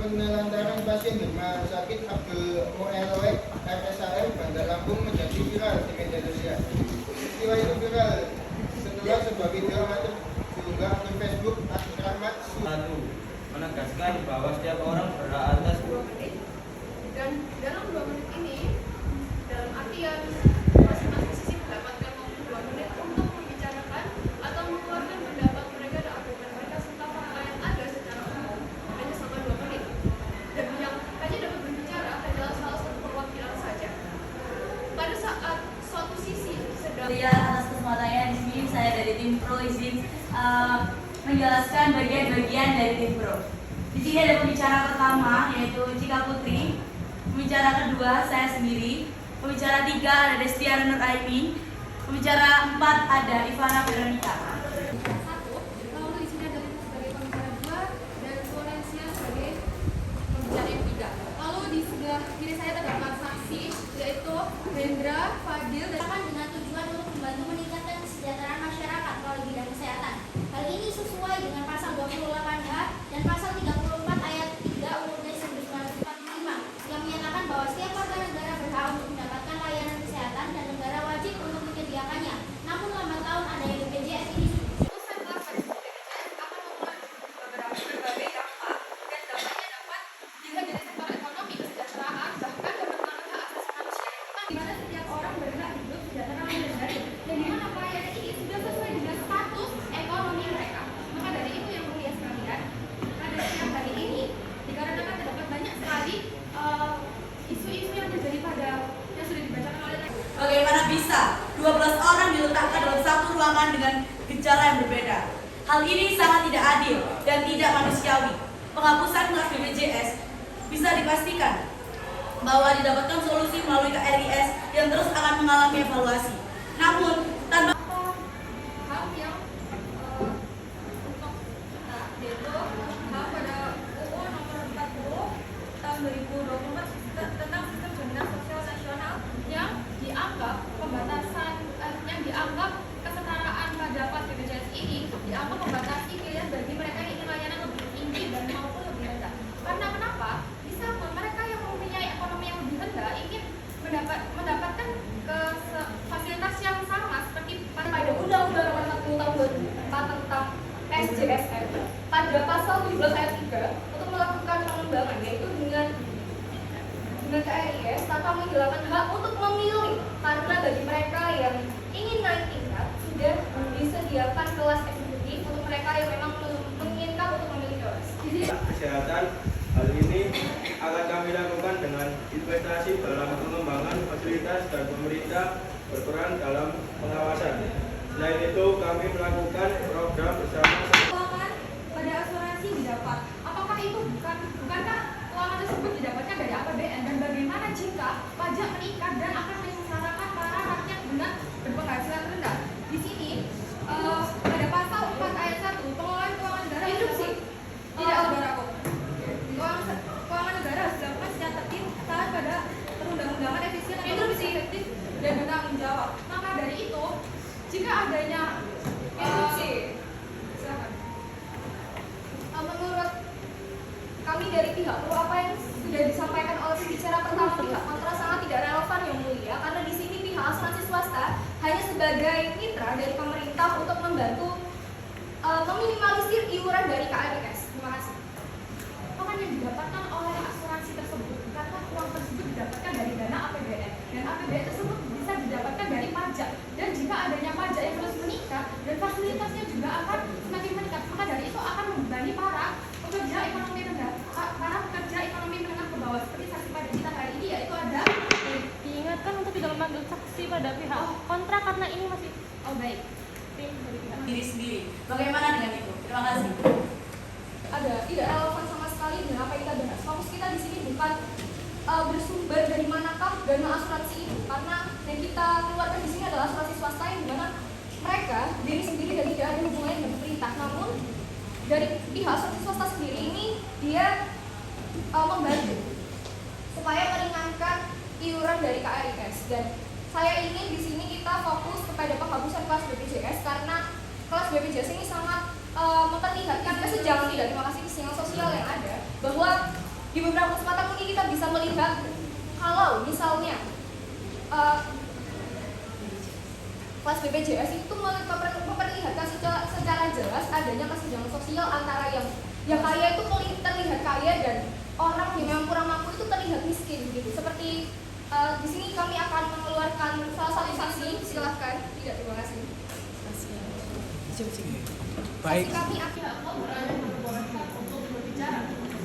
penelantaran pasien rumah sakit Abdul Muelwek RSAM Bandar Lampung menjadi viral di media sosial. Peristiwa itu viral setelah sebuah video amatir diunggah akun Facebook Rahmat Satu, menegaskan bahwa setiap orang berhak atas dan dalam 2 menit ini, dalam artian masing-masing sisi mendapatkan waktu 2 menit untuk membicarakan atau mengeluarkan pendapat mereka dan argumen mereka serta fakta yang ada secara umum hanya selama 2 menit. Dan yang hanya dapat berbicara adalah salah satu perwakilan saja. Pada saat suatu sisi sedang Atas kesempatannya di sini saya dari tim Pro izin menjelaskan bagian-bagian dari tim Pro. Di sini ada pembicara pertama yaitu Cika Putri, pembicara kedua saya sendiri, pembicara 3 ada Destia Nur Aini, pembicara 4 ada Ivana Veronica. satu, lalu di sini ada Lina sebagai pembicara 2 dan Florencia sebagai pembicara yang 3. Lalu di sebelah kiri saya terdapat saksi yaitu Hendra, Fadil dan dengan tujuan untuk membantu meningkatkan kesejahteraan masyarakat melalui bidang kesehatan. Hal ini sesuai dengan pasal 28H dan pasal 34 ayat 3 UUD 1945 yang menyatakan bahwa setiap warga negara berhak untuk mendapatkan layanan kesehatan dan negara wajib untuk menyediakannya. Namun lambat laun adanya BPJS ini Putusan kelas BPJS akan membuat berbagai dampak dan dampaknya dapat dilihat dari sektor ekonomi, kesejahteraan, bahkan dapat melanggar hak asasi manusia di mana setiap orang berhak hidup sejahtera dan beradil dan di mana pelayanan ini sudah sesuai dengan status ekonomi mereka. Maka dari itu yang mulia sekalian, pada siang hari ini dikarenakan terdapat banyak sekali isu-isu yang terjadi pada yang sudah dibacakan oleh Bagaimana bisa 12 orang diletakkan dalam satu ruangan dengan gejala yang berbeda? Hal ini sangat tidak adil dan tidak manusiawi. Penghapusan kelas BPJS bisa dipastikan bahwa didapatkan solusi melalui KRIS yang terus akan mengalami evaluasi. Namun, tanpa hal yang untuk kita yaitu hal pada UU nomor 40 tahun 2024 tentang sistem jaminan sosial nasional yang dianggap pembatasan yang dianggap kesetaraan pada pas BPJS ini dianggap membatasi pilihan bagi mereka yang ingin layanan lebih tinggi dan maupun lebih rendah. Karena kenapa? Bisa mereka yang mempunyai ekonomi yang lebih rendah ingin mendapatkan fasilitas yang sama seperti pada Undang-Undang Nomor 40 Tahun 2004 tentang SJSN pada pasal 17 ayat 3 untuk melakukan pengembangan yaitu dengan KRIS tanpa menghilangkan hak untuk memilih karena bagi mereka yang ingin naik tingkat sudah disediakan kelas eksekutif untuk mereka yang memang menginginkan untuk memilih kelas. kesehatan. Hal ini akan kami lakukan dengan investasi dalam pengembangan fasilitas dan pemerintah berperan dalam pengawasan. Selain itu, kami melakukan program bersama. Keuangan pada asuransi didapat. Apakah itu bukankah keuangan tersebut didapatkan dari APBN dan bagaimana jika pajak meningkat dan akan menyengsarakan para rakyat dengan berpenghasilan rendah? Di sini pada pasal 4 ayat 1 pengelolaan keuangan negara instruksi tidak saudaraku. Keuangan negara harus dilakukan secara tertib taat pada perundang-undangan efisien efektif dan bertanggung jawab. Maka dari itu jika adanya silakan. Menurut kami dari pihak Pro apa yang sudah disampaikan oleh pembicara pertama pihak kontra sangat tidak relevan yang mulia karena di sini pihak asuransi swasta hanya sebagai mitra dari pemerintah untuk membantu meminimalisir iuran dari KRIS. Terima kasih. Uang yang didapatkan oleh asuransi tersebut karena uang tersebut didapatkan dari dana APBN dan APBN tersebut bisa didapatkan dari pajak dan jika adanya pajak yang terus meningkat dan fasilitasnya juga akan semakin meningkat maka dari itu akan membebani para pekerja ekonomi rendah, para pekerja ekonomi menengah ke bawah seperti saksi pada kita hari ini yaitu ada diingatkan untuk tidak memanggil saksi pada pihak kontra karena ini masih baik tim dari pihak diri sendiri. Bagaimana dengan itu? Terima kasih. ada tidak relevan sama sekali dengan apa yang kita bahas. Fokus kita di sini bukan bersumber dari manakah dana asuransi itu, karena yang kita keluarkan di sini adalah asuransi swasta yang dimana mereka diri sendiri dan tidak ada hubungannya dengan pemerintah. Namun dari pihak asuransi swasta sendiri ini dia membantu supaya meringankan iuran dari KRIS dan saya ingin di sini kita fokus kepada penghapusan kelas BPJS karena kelas BPJS ini sangat memperlihatkan kesenjangan tidak terima kasih sinyal sosial yang ada bahwa Di beberapa kesempatan mungkin kita bisa melihat kalau misalnya kelas BPJS itu memperlihatkan secara jelas adanya kesenjangan sosial antara yang kaya itu terlihat kaya dan orang yang memang kurang mampu itu terlihat miskin gitu. Seperti di sini kami akan mengeluarkan salah satu saksi, silahkan. Tidak, terima kasih. Baik. Saksi kami akan Pihak berada diperbolehkan untuk berbicara,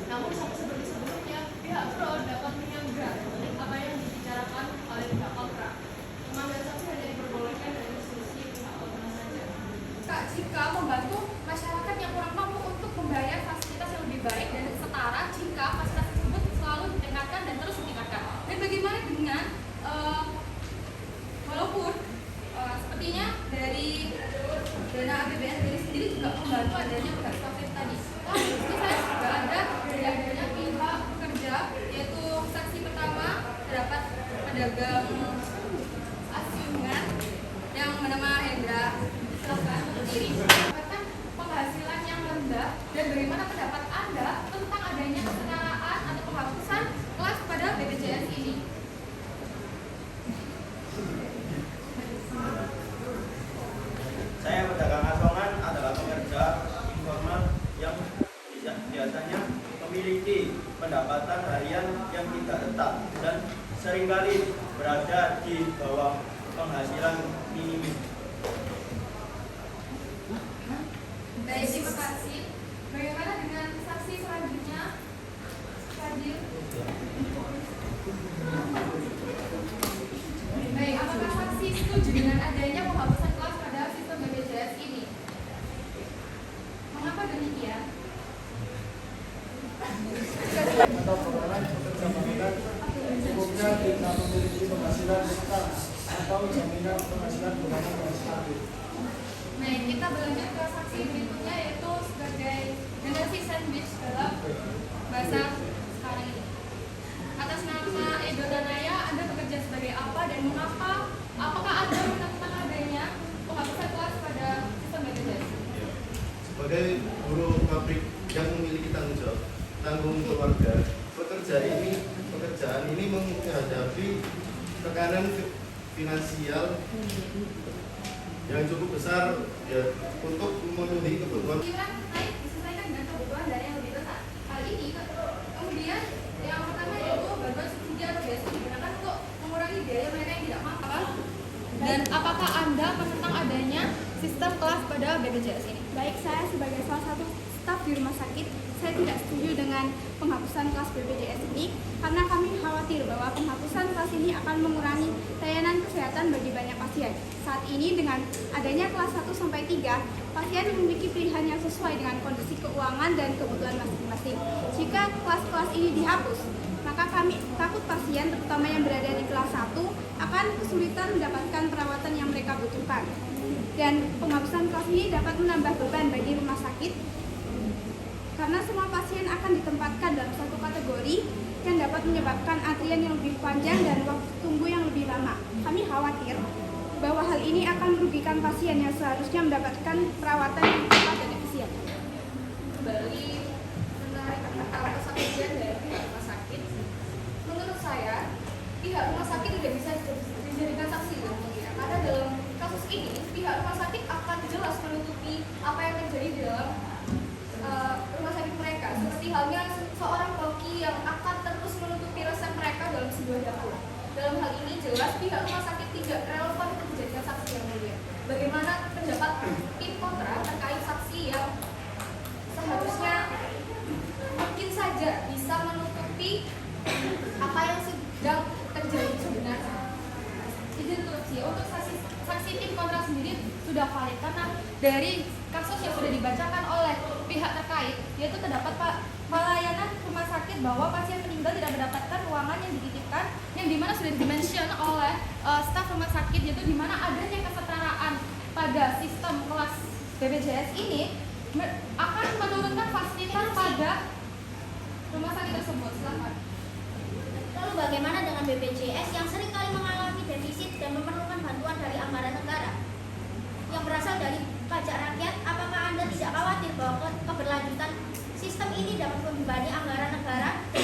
namun seperti sebelumnya, pihak pro dapat menyanggah apa yang dibicarakan oleh pihak kontra. Pengambilan saksi hanya diperbolehkan dari sisi pihak kontra saja. Kak, jika membantu masyarakat yang kurang mampu untuk membayar fasilitas yang lebih baik dan setara jika fasilitas tersebut selalu ditingkatkan dan terus ditingkatkan. Dan bagaimana dengan walaupun sepertinya dari dana APBN sendiri juga membantu adanya pihak swasta tadi. Lalu di sini saya juga ada dari adanya pihak pekerja, yaitu saksi pertama terdapat pedagang asiungan yang bernama Hendra. Silakan berdiri. Mendapatkan penghasilan yang rendah dan bagaimana pendapat Anda tentang adanya kesetaraan atau penghapusan kelas pada BPJS ini? Saya pedagang asongan adalah pekerja informal yang biasanya memiliki pendapatan harian yang tidak tetap dan seringkali berada di bawah penghasilan minimum. Baik, terima kasih. Bagaimana dengan saksi selanjutnya? Fadil. Baik, apakah saksi setuju dengan adanya penghapusan kelas pada sistem BPJS ini? Mengapa demikian? Atau perorangan pekerja bangunan umumnya tidak memiliki penghasilan tetap atau jaminan penghasilan bulanan yang stabil. Baik, kita berlanjut ke saksi berikutnya yaitu sebagai generasi sandwich dalam bahasa sekarang ini. Atas nama Edo Danaya, Anda bekerja sebagai apa dan mengapa? Apakah Anda menentang adanya penghapusan kelas pada sistem BPJS? Sebagai buruh pabrik yang memiliki tanggung keluarga, pekerjaan ini menghadapi tekanan finansial yang cukup besar ya, untuk memenuhi kebutuhan. Iuran naik disesuaikan dengan kebutuhan dan yang lebih besar. Hal ini kemudian yang pertama yaitu bantuan subsidi atau BSI digunakan untuk mengurangi biaya mereka yang tidak mampu. Dan apakah Anda menentang adanya sistem kelas pada BPJS ini? Baik, saya sebagai salah satu staf di rumah sakit, saya tidak setuju dengan penghapusan kelas BPJS ini karena kami khawatir bahwa penghapusan kelas ini akan mengurangi layanan kesehatan bagi banyak pasien. Saat ini dengan adanya kelas 1 sampai 3, pasien memiliki pilihan yang sesuai dengan kondisi keuangan dan kebutuhan masing-masing. Jika kelas-kelas ini dihapus, maka kami takut pasien terutama yang berada di kelas 1 akan kesulitan mendapatkan perawatan yang mereka butuhkan. Dan penghapusan kelas ini dapat menambah beban bagi rumah sakit karena semua pasien akan ditempatkan dalam satu kategori yang dapat menyebabkan antrian yang lebih panjang dan waktu tunggu yang lebih lama. Kami khawatir bahwa hal ini akan merugikan pasien yang seharusnya mendapatkan perawatan yang tepat dan efisien. Kembali menarik kesaksian dari pihak rumah sakit. Menurut saya, pihak rumah sakit tidak bisa dijadikan saksi karena dalam kasus ini pihak rumah sakit akan jelas menutupi apa yang terjadi di dalam rumah sakit mereka, seperti halnya seorang koki yang akan terus menutupi resep mereka dalam sebuah dapur. Dalam hal ini jelas pihak rumah sakit tidak relevan untuk dijadikan saksi yang mulia. Bagaimana pendapat tim kontra terkait saksi yang seharusnya mungkin saja bisa menutupi apa yang sedang terjadi sebenarnya? Izin interupsi, untuk saksi tim kontra sendiri sudah valid karena dari kasus yang sudah dibacakan oleh pihak terkait, yaitu terdapat pelayanan rumah sakit bahwa pasien meninggal tidak mendapatkan ruangan yang dititipkan, yang dimana sudah dimention oleh staf rumah sakit, yaitu dimana adanya kesetaraan pada sistem kelas BPJS ini akan menurunkan fasilitas pada rumah sakit tersebut. Silakan. Lalu bagaimana dengan BPJS yang seringkali mengalami defisit dan memerlukan bantuan dari anggaran negara yang berasal dari pajak rakyat? Apakah Anda tidak khawatir bahwa keberlanjutan sistem ini dapat membebani anggaran negara dan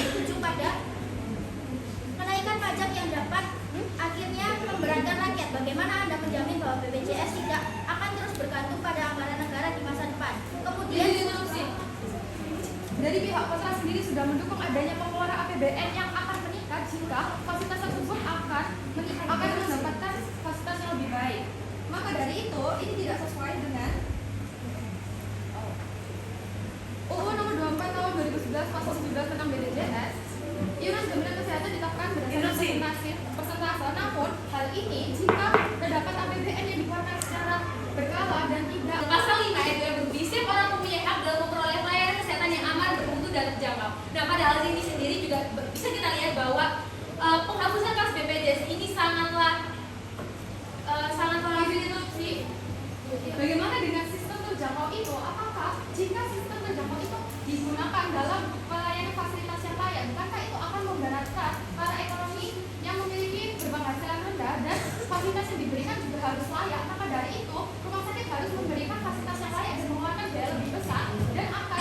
pihak kontra sendiri sudah mendukung adanya pengeluaran APBN yang akan meningkat jika fasilitas tersebut akan mendapatkan fasilitas yang lebih baik. Maka dari itu, ini tidak sesuai dengan UU Nomor 24 Tahun 2011 Pasal 17 tentang BPJS. Iuran jaminan kesehatan ditetapkan berdasarkan persentase. Namun, hal ini jika terdapat APBN yang dikeluarkan secara berkala dan tidak. Pasal 5 ayat 2 berbunyi, setiap orang mempunyai hak dalam memperoleh pelayanan kesehatan yang aman, bermutu, dan terjangkau. Nah, pada hal ini sendiri juga bisa kita lihat bahwa penghapusan kelas BPJS ini sangatlah Interupsi. Bagaimana dengan sistem terjangkau itu? Apakah jika sistem terjangkau itu digunakan dalam pelayanan fasilitas yang layak, bukankah itu akan memberatkan para ekonomi yang memiliki berpenghasilan rendah dan fasilitas yang diberikan juga harus layak? Maka dari itu, rumah sakit harus memberikan fasilitas yang layak dan mengeluarkan biaya lebih besar dan akan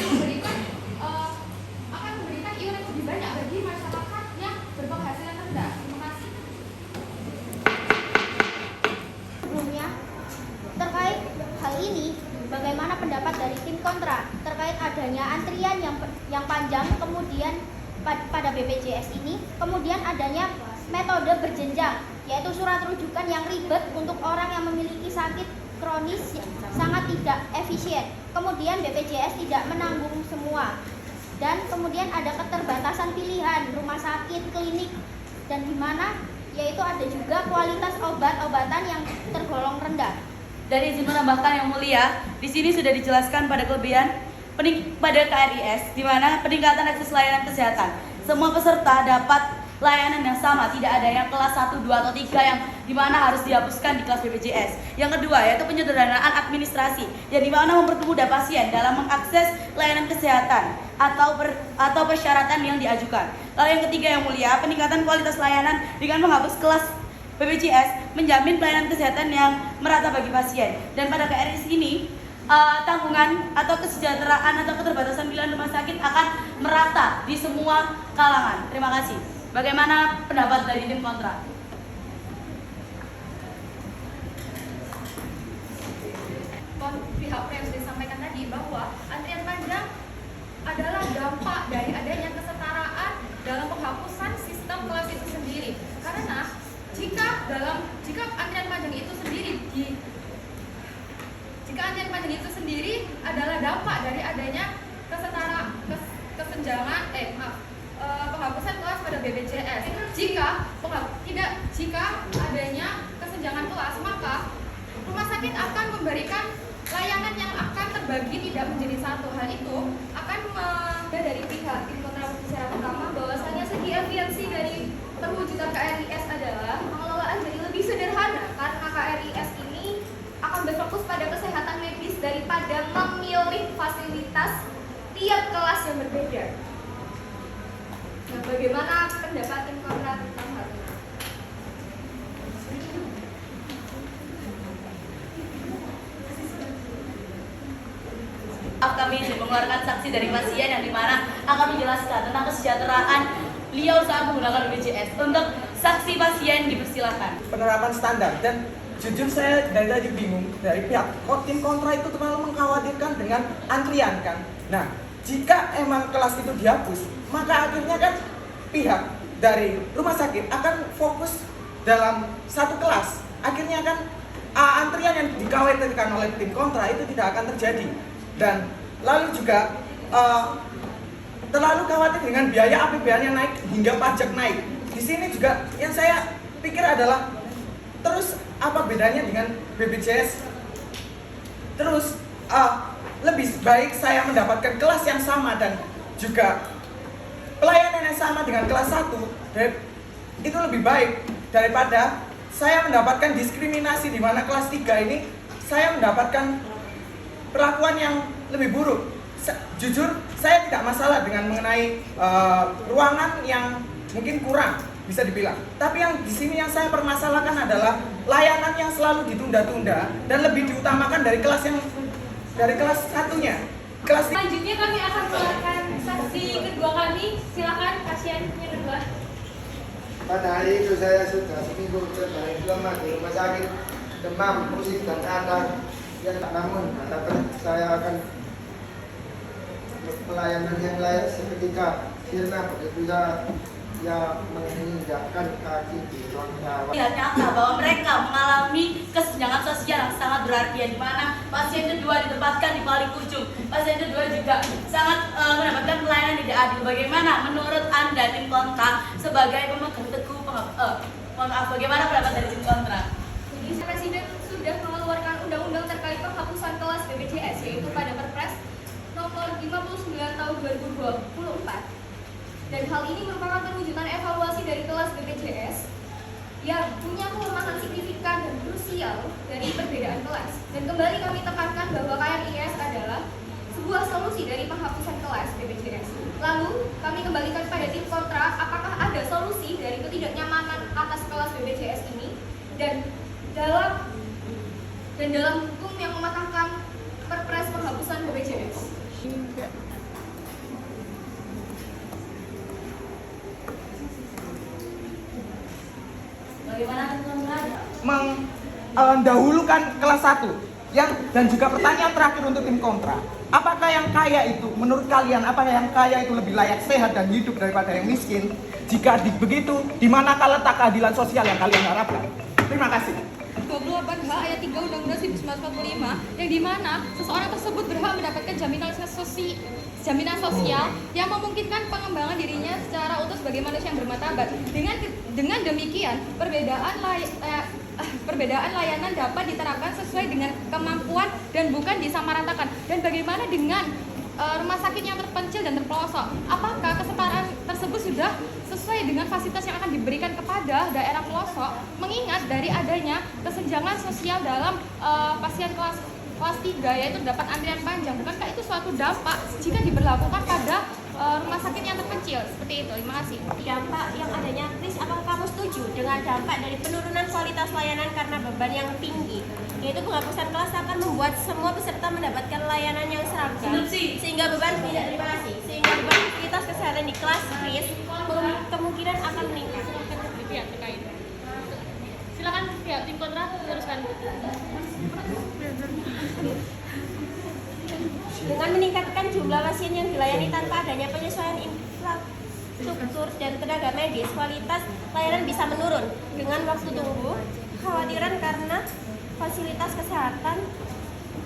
memberikan iuran lebih banyak bagi masyarakat yang berpenghasilan rendah. Terima kasih. Sebelumnya, terkait hal ini, bagaimana pendapat dari tim kontra terkait adanya antrian yang panjang kemudian pada BPJS ini, kemudian adanya metode berjenjang, yaitu surat rujukan yang ribet untuk orang yang memiliki sakit kronis sangat tidak efisien. Kemudian BPJS tidak menanggung semua. Dan kemudian ada keterbatasan pilihan rumah sakit, klinik, dan di mana yaitu ada juga kualitas obat-obatan yang tergolong rendah. Dan izin menambahkan yang mulia, di sini sudah dijelaskan pada kelebihan pada KRIS, di mana peningkatan akses layanan kesehatan. Semua peserta dapat layanan yang sama, tidak ada yang kelas 1, 2, atau 3 yang dimana harus dihapuskan di kelas BPJS. Yang kedua yaitu penyederhanaan administrasi, yang dimana mempermudah pasien dalam mengakses layanan kesehatan atau persyaratan yang diajukan. Lalu yang ketiga yang mulia, peningkatan kualitas layanan dengan menghapus kelas BPJS menjamin pelayanan kesehatan yang merata bagi pasien. Dan pada KRIS ini tanggungan atau kesejahteraan atau keterbatasan pilihan rumah sakit akan merata di semua kalangan. Terima kasih. Bagaimana pendapat dari tim kontra? Pihak yang sudah disampaikan tadi bahwa antrian panjang adalah dampak dari adanya kesetaraan dalam penghapusan sistem kelas itu sendiri. Karena jika antrian panjang itu sendiri adalah dampak dari adanya penghapusan kelas pada BPJS. Jika adanya kesenjangan kelas, maka rumah sakit akan memberikan layanan yang akan terbagi tidak menjadi satu. Hal itu akan dari pihak tim kontra secara pertama bahwasanya segi efiensi dari perwujudan KRIS adalah pengelolaan jadi lebih sederhana karena KRIS ini akan berfokus pada kesehatan medis daripada memilih fasilitas tiap kelas yang berbeda. Nah, bagaimana pendapat tim kontra tentang hal ini? Kami izin mengeluarkan saksi dari pasien yang dimana akan menjelaskan tentang kesejahteraan beliau saat menggunakan BPJS. Untuk saksi pasien dipersilakan. Penerapan standar, dan jujur saya dari tadi bingung dari pihak tim kontra itu terlalu mengkhawatirkan dengan antrian kan. Nah, jika emang kelas itu dihapus, maka akhirnya kan pihak dari rumah sakit akan fokus dalam satu kelas. Akhirnya kan antrian yang dikhawatirkan oleh tim kontra itu tidak akan terjadi. Dan lalu juga terlalu khawatir dengan biaya APBN yang naik hingga pajak naik. Di sini juga yang saya pikir adalah terus apa bedanya dengan BPJS? Terus lebih baik saya mendapatkan kelas yang sama dan juga pelayanan yang sama dengan kelas 1 itu lebih baik daripada saya mendapatkan diskriminasi di mana kelas 3 ini saya mendapatkan perlakuan yang lebih buruk. Jujur saya tidak masalah dengan mengenai ruangan yang mungkin kurang bisa dibilang. Tapi yang di sini yang saya permasalahkan adalah layanan yang selalu ditunda-tunda dan lebih diutamakan dari kelas satunya. Selanjutnya kami akan mengeluarkan saksi kedua kami. Silakan pasien yang kedua. Pada hari itu saya sudah seminggu terbaring lemah di rumah sakit, demam, pusing dan cacar. Namun saya akan pelayanan yang layak seketika sirna apabila ia menginjakkan kaki di ruang rawat. Lihat nyata bahwa mereka mengalami kesenjangan sosial yang sangat berarti, di mana pasien kedua ditempatkan di paling ujung. Pasien kedua juga sangat mendapatkan pelayanan tidak adil. Bagaimana menurut Anda tim kontra sebagai pemegang teguh bagaimana pendapat dari tim kontra? Jadi Presiden sudah mengeluarkan undang-undang terkait penghapusan kelas BPJS, yaitu pada Perpres nomor 59 tahun 2024. Dan hal ini merupakan perwujudan evaluasi dari kelas BPJS yang punya kelemahan signifikan dan krusial dari perbedaan kelas. Dan kembali kami tekankan bahwa KRIS adalah sebuah solusi dari penghapusan kelas BPJS. Lalu kami kembalikan pada tim kontra, apakah ada solusi dari ketidaknyamanan atas kelas BPJS ini dan dalam hukum yang mematahkan Perpres penghapusan BPJS. Bagaimana tim kontra? Mendahulukan kelas 1 dan juga pertanyaan terakhir untuk tim kontra. Apakah yang kaya itu, menurut kalian, apakah yang kaya itu lebih layak sehat dan hidup daripada yang miskin? Jika begitu, di manakah letak keadilan sosial yang kalian harapkan? Terima kasih. 28H ayat 3 Undang-Undang 1945 yang dimana seseorang tersebut berhak mendapatkan jaminan sosial yang memungkinkan pengembangan dirinya secara utuh sebagai manusia yang bermartabat. Dengan demikian perbedaan layanan dapat diterapkan sesuai dengan kemampuan dan bukan disamaratakan. Dan bagaimana dengan rumah sakit yang terpencil dan terpelosok? Apakah kesetaraan tersebut sudah sesuai dengan fasilitas yang akan diberikan kepada daerah pelosok, mengingat dari adanya kesenjangan sosial dalam pasien kelas 3, yaitu dapat antrian panjang? Bukankah itu suatu dampak jika diberlakukan pada rumah sakit yang terpencil? Seperti itu. Terima kasih. Dampak yang adanya kris, apakah kamu setuju dengan dampak dari penurunan kualitas layanan karena beban yang tinggi, yaitu penghapusan kelas akan membuat semua peserta mendapatkan layanan yang seragam sehingga beban fasilitas kesehatan di kelas kris kemungkinan akan meningkat. Pihak terkait. Silakan pihak tim kontra teruskan. Dengan meningkatkan jumlah pasien yang dilayani tanpa adanya penyesuaian infrastruktur dan tenaga medis, kualitas layanan bisa menurun. Dengan waktu tunggu, kekhawatiran karena fasilitas kesehatan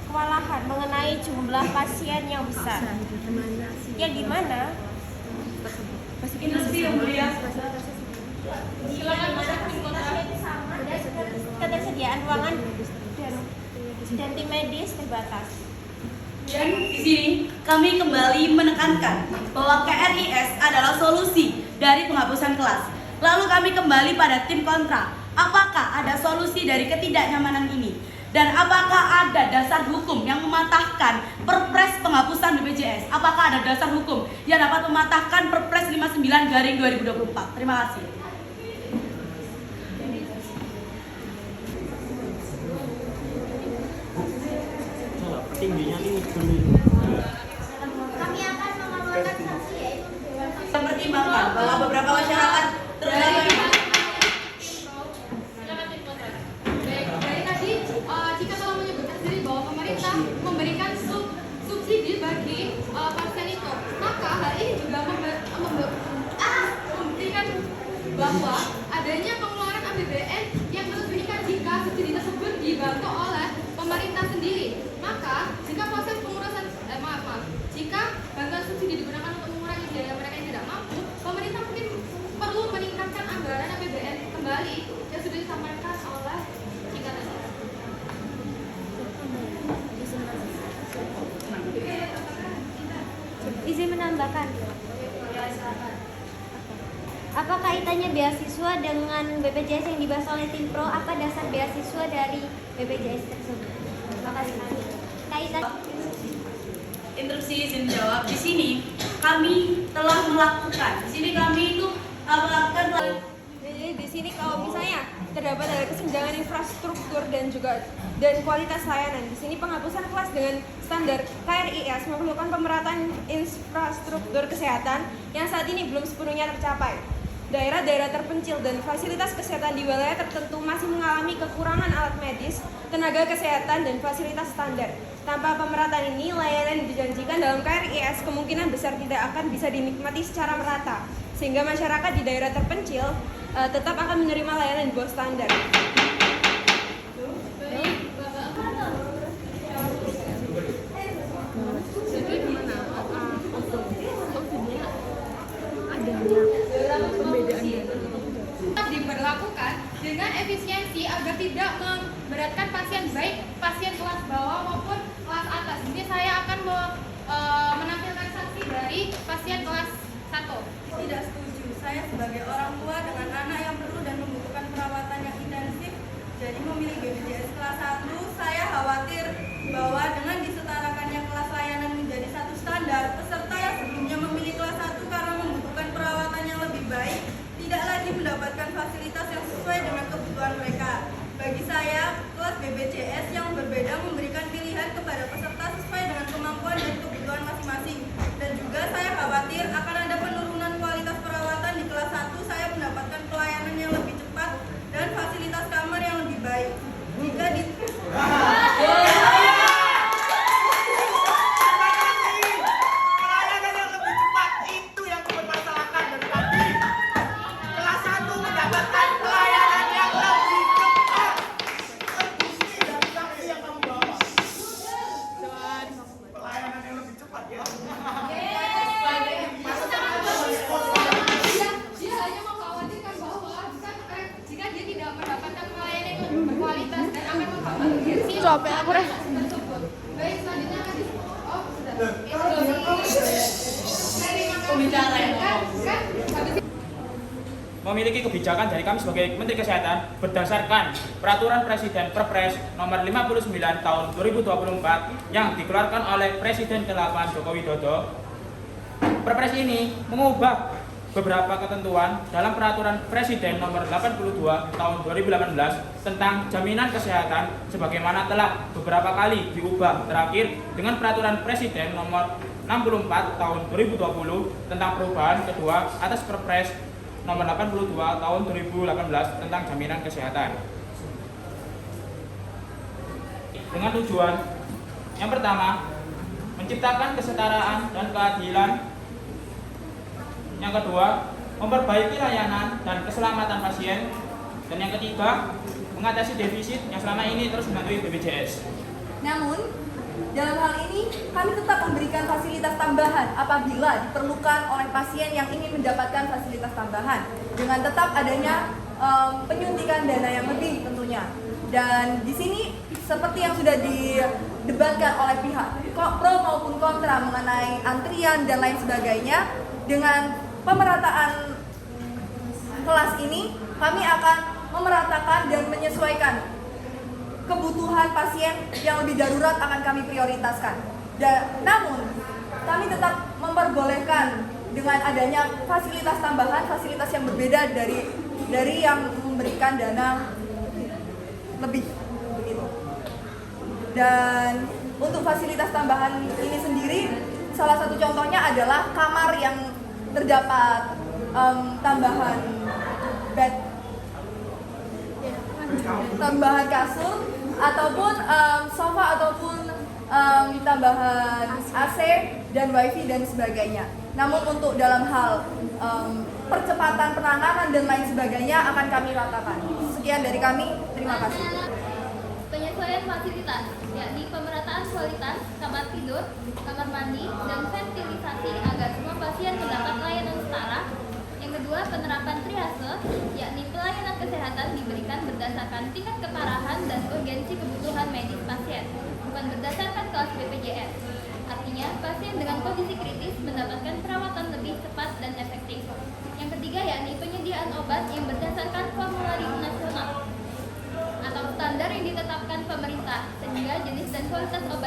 kewalahan mengenai jumlah pasien yang besar, yang dimana ketersediaan ruangan dan tim medis terbatas. Dan di sini kami kembali menekankan bahwa KRIS adalah solusi dari penghapusan kelas. Lalu kami kembali pada tim kontra. Apakah ada solusi dari ketidaknyamanan ini? Dan apakah ada dasar hukum yang mematahkan Perpres penghapusan BPJS? Apakah ada dasar hukum yang dapat mematahkan Perpres 59/2024? Terima kasih. Kami akan mengeluarkan sanksi yaitu Mempertimbangkan bahwa beberapa masyarakat Dari tadi, Cika telah menyebutkan sendiri bahwa pemerintah memberikan subsidi bagi pasien itu. Maka hal ini juga membuktikan bahwa adanya pengeluaran APBN yang menunjukkan jika subsidi tersebut dibantu oleh pemerintah sendiri. Maka jika proses pengurusan jika bantuan subsidi digunakan untuk mengurangi biaya mereka yang tidak mampu, pemerintah mungkin perlu meningkatkan anggaran APBN kembali yang sudah disampaikan oleh Cika tadi. izin menambahkan. Apa kaitannya beasiswa dengan BPJS yang dibahas oleh tim pro? Apa dasar beasiswa dari BPJS tersebut? Terima kasih. Kaitan interupsi izin jawab. Di sini kami telah melakukan. Di sini kami itu melakukan. Jadi di sini kalau misalnya terdapat ada kesenjangan infrastruktur dan kualitas layanan, di sini penghapusan kelas dengan standar KRIS memerlukan pemerataan infrastruktur kesehatan yang saat ini belum sepenuhnya tercapai. daerah-daerah terpencil dan fasilitas kesehatan di wilayah tertentu masih mengalami kekurangan alat medis, tenaga kesehatan, dan fasilitas standar. Tanpa pemerataan ini, layanan yang dijanjikan dalam KRIS kemungkinan besar tidak akan bisa dinikmati secara merata, sehingga masyarakat di daerah terpencil tetap akan menerima layanan di bawah standar. Diberlakukan dengan efisiensi agar tidak memberatkan pasien, baik pasien kelas bawah maupun kelas atas. Jadi saya akan menampilkan saksi dari pasien kelas 1. Tidak setuju. Saya sebagai orang tua dengan anak yang perlu dan membutuhkan perawatan yang intensif, jadi memilih BPJS kelas 1, saya khawatir bahwa dengan disetarakannya kelas layanan menjadi satu standar, peserta yang sebelumnya memilih kelas 1 karena membutuhkan perawatan yang lebih baik, tidak lagi mendapatkan fasilitas yang sesuai dengan kebutuhan mereka. Bagi saya, kelas BPJS yang berbeda memberikan pilihan kepada peserta sesuai dengan kemampuan dan kebutuhan masing-masing. Dan juga saya khawatir akan ada penurunan kualitas perawatan di kelas 1, saya mendapatkan pelayanan yang lebih cepat dan fasilitas kamar yang lebih baik. Jika di Pelayanan yang lebih cepat itu yang dipermasalahkan dari tadi. Kelas 1 mendapatkan pelayanan yang lebih cepat. Bukti dan saksi yang kamu bawa. Pelayanan yang lebih cepat ya. Dia hanya mengkhawatirkan bahwa jika dia tidak mendapatkan pelayanan yang lebih berkualitas dan akan mengkhawatirkan tersebut. Baik, selanjutnya akan memiliki kebijakan dari kami sebagai Menteri Kesehatan berdasarkan Peraturan Presiden Perpres nomor 59 tahun 2024 yang dikeluarkan oleh Presiden ke-8 Joko Widodo. Perpres ini mengubah beberapa ketentuan dalam Peraturan Presiden nomor 82 tahun 2018 tentang jaminan kesehatan sebagaimana telah beberapa kali diubah, terakhir dengan Peraturan Presiden nomor 64 tahun 2020 tentang perubahan kedua atas Perpres nomor 82 tahun 2018 tentang jaminan kesehatan. Dengan tujuan yang pertama, menciptakan kesetaraan dan keadilan. Yang kedua, memperbaiki layanan dan keselamatan pasien. Dan yang ketiga, mengatasi defisit yang selama ini terus menghantui BPJS. Namun, dalam hal ini kami tetap memberikan fasilitas tambahan apabila diperlukan oleh pasien yang ingin mendapatkan fasilitas tambahan dengan tetap adanya penyuntikan dana yang lebih tentunya. Dan di sini seperti yang sudah didebatkan oleh pihak pro maupun kontra mengenai antrian dan lain sebagainya, dengan pemerataan kelas ini kami akan memeratakan dan menyesuaikan kebutuhan pasien yang lebih darurat akan kami prioritaskan. Namun kami tetap memperbolehkan dengan adanya fasilitas tambahan, fasilitas yang berbeda dari yang memberikan dana lebih begitu. Dan untuk fasilitas tambahan ini sendiri, salah satu contohnya adalah kamar yang terdapat tambahan bed, tambahan kasur, ataupun sofa, ataupun tambahan AC dan wifi dan sebagainya. Namun untuk dalam hal percepatan penanganan dan lain sebagainya akan kami ratakan. Sekian dari kami, terima kasih. Penyesuaian fasilitas, yakni pemerataan kualitas kamar tidur, kamar mandi, dan ventilisasi agar semua pasien mendapat layanan setara. Yang kedua, penerapan triase, yakni pelayanan kesehatan diberikan berdasarkan tingkat keparahan dan urgensi kebutuhan medis pasien, bukan berdasarkan kelas BPJS. Artinya, pasien dengan kondisi kritis mendapatkan perawatan lebih cepat dan efektif. Yang ketiga, yakni penyediaan obat yang berdasarkan formularium nasional atau standar yang ditetapkan pemerintah, sehingga jenis dan kualitas obat